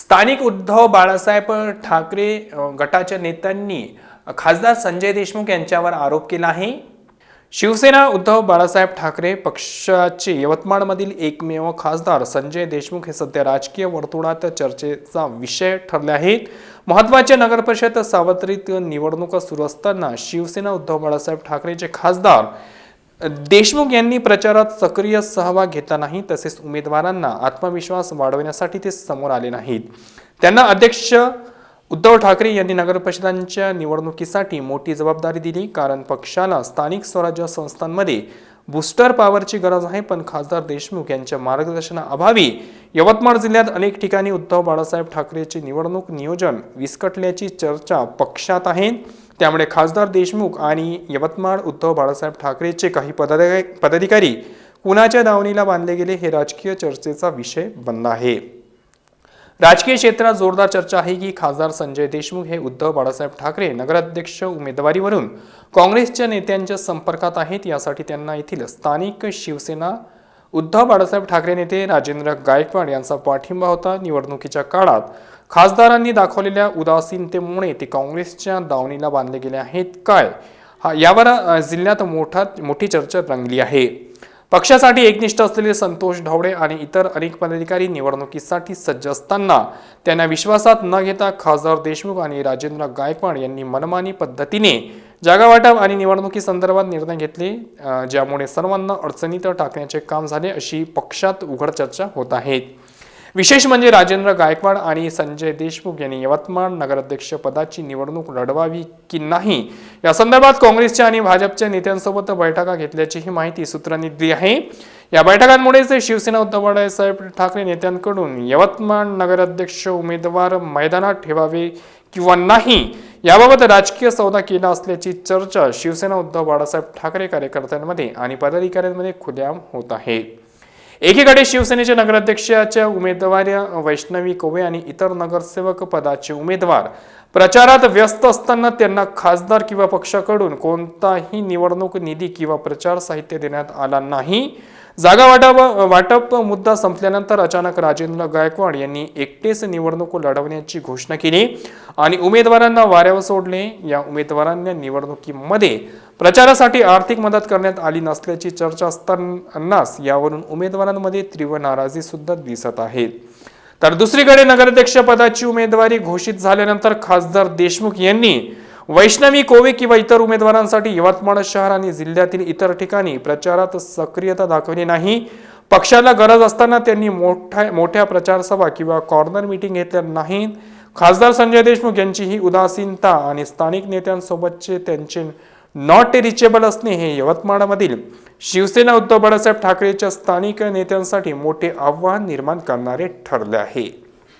स्थानिक उद्धव बाळासाहेब ठाकरे गटाच्या नेत्यांनी खासदार संजय देशमुख यांच्यावर आरोप केला आहे। शिवसेना उद्धव बाळासाहेब ठाकरे पक्षाचे यवतमाळमधील एकमेव खासदार संजय देशमुख हे सध्या राजकीय वर्तुळात चर्चेचा विषय ठरले आहेत। महत्त्वाच्या नगरपरिषद सार्वत्रिक निवडणुका सुरू असताना शिवसेना उद्धव बाळासाहेब ठाकरेचे खासदार देशमुख यांनी प्रचारात सक्रिय सहभाग घेतला नाही, तसेच उमेदवारांना आत्मविश्वास वाढवण्यासाठी ते समोर आले नाहीत। त्यांना अध्यक्ष उद्धव ठाकरे यांनी नगरपरिषदांच्या निवडणुकीसाठी मोठी जबाबदारी दिली, कारण पक्षाला स्थानिक स्वराज्य संस्थांमध्ये बूस्टर पॉवरची गरज आहे। पण खासदार देशमुख यांच्या मार्गदर्शनाअभावी यवतमाळ जिल्ह्यात अनेक ठिकाणी उद्धव बाळासाहेब ठाकरेचे निवडणूक नियोजन विस्कटल्याची चर्चा पक्षात आहे। त्यामुळे खासदार देशमुख आणि यवतमाळ उद्धव बाळासाहेब ठाकरेचे काही पदाधिकारी कुणाच्या दावणीला बांधले गेले हे राजकीय चर्चेचा विषय बनला आहे। राजकीय क्षेत्रात जोरदार चर्चा आहे की खासदार संजय देशमुख हे उद्धव बाळासाहेब ठाकरे नगराध्यक्ष उमेदवारीवरून काँग्रेसच्या नेत्यांच्या संपर्कात आहेत। यासाठी त्यांना येथील स्थानिक शिवसेना उद्धव बाळासाहेब ठाकरे नेते राजेंद्र गायकवाड यांचा पाठिंबा होता। निवडणुकीच्या काळात खासदारांनी दाखवलेल्या उदासीनतेमुळे ते काँग्रेसच्या दावणीला बांधले गेले आहेत काय, यावर जिल्ह्यात मोठी चर्चा रंगली आहे। पक्षासाठी एकनिष्ठ असलेले संतोष ढवळे आणि इतर अनेक पदाधिकारी निवडणुकीसाठी सज्ज असताना त्यांना विश्वासात न घेता खासदार देशमुख आणि राजेंद्र गायकवाड यांनी मनमानी पद्धतीने जागा वाटप आणि निवडणुकी संदर्भात निर्णय घेतले, ज्यामुळे सर्वांना अडचणीत टाकण्याचे काम झाले अशी पक्षात उघड चर्चा होत आहे। विशेष म्हणजे राजेंद्र गायकवाड आणि संजय देशमुख यांनी यवतमाळ नगराध्यक्ष पदाची निवडणूक लढवावी की नाही या संदर्भात काँग्रेसच्या आणि भाजपच्या नेत्यांसोबत बैठका घेतल्याची माहिती सूत्रांनी दिली आहे। या बैठकांमुळेच शिवसेना उद्धव बाळासाहेब ठाकरे नेत्यांकडून यवतमाळ नगराध्यक्ष उमेदवार मैदानात ठेवावे किंवा नाही याबाबत राजकीय सौदा केला असल्याची चर्चा शिवसेना उद्धव बाळासाहेब ठाकरे कार्यकर्त्यांमध्ये आणि पदाधिकाऱ्यांमध्ये खुलेआम होत आहे। एकीकडे शिवसेनेच्या नगराध्यक्षाच्या उमेदवार वैष्णवी कोवे आणि इतर नगरसेवक पदाचे उमेदवार प्रचारात व्यस्त असताना त्यांना खासदार किंवा पक्षाकडून कोणताही निवडणूक निधी किंवा प्रचार साहित्य देण्यात आला नाही। जागा वाटप मुद्दा संपल्यानंतर अचानक राजेंद्र गायकवाड यांनी एकटेच निवडणूक लढवण्याची घोषणा केली आणि उमेदवारांना वाऱ्यावर सोडले। या उमेदवारांना निवडणुकीमध्ये प्रचारासाठी आर्थिक मदत करण्यात आली नसल्याची चर्चा असतानाच यावरून उमेदवारांमध्ये तीव्र नाराजी सुद्धा दिसत आहे। तर दुसरीकडे नगराध्यक्ष पदाची उमेदवारी घोषित झाल्यानंतर खासदार देशमुख यांनी वैष्णवी कोवे किंवा इतर उमेदवारांसाठी यवतमाळ शहर आणि जिल्ह्यातील इतर ठिकाणी प्रचारात सक्रियता दाखवली नाही। पक्षाला गरज असताना त्यांनी मोठ्या प्रचार सभा किंवा कॉर्नर मीटिंग घेतल्या नाहीत। खासदार संजय देशमुख यांची ही उदासीनता आणि स्थानिक नेत्यांसोबतचे त्यांचे नॉट रिचेबल असणे हे यवतमाळमधील शिवसेना उद्धव बाळासाहेब ठाकरेच्या स्थानिक नेत्यांसाठी मोठे आव्हान निर्माण करणारे ठरले आहे।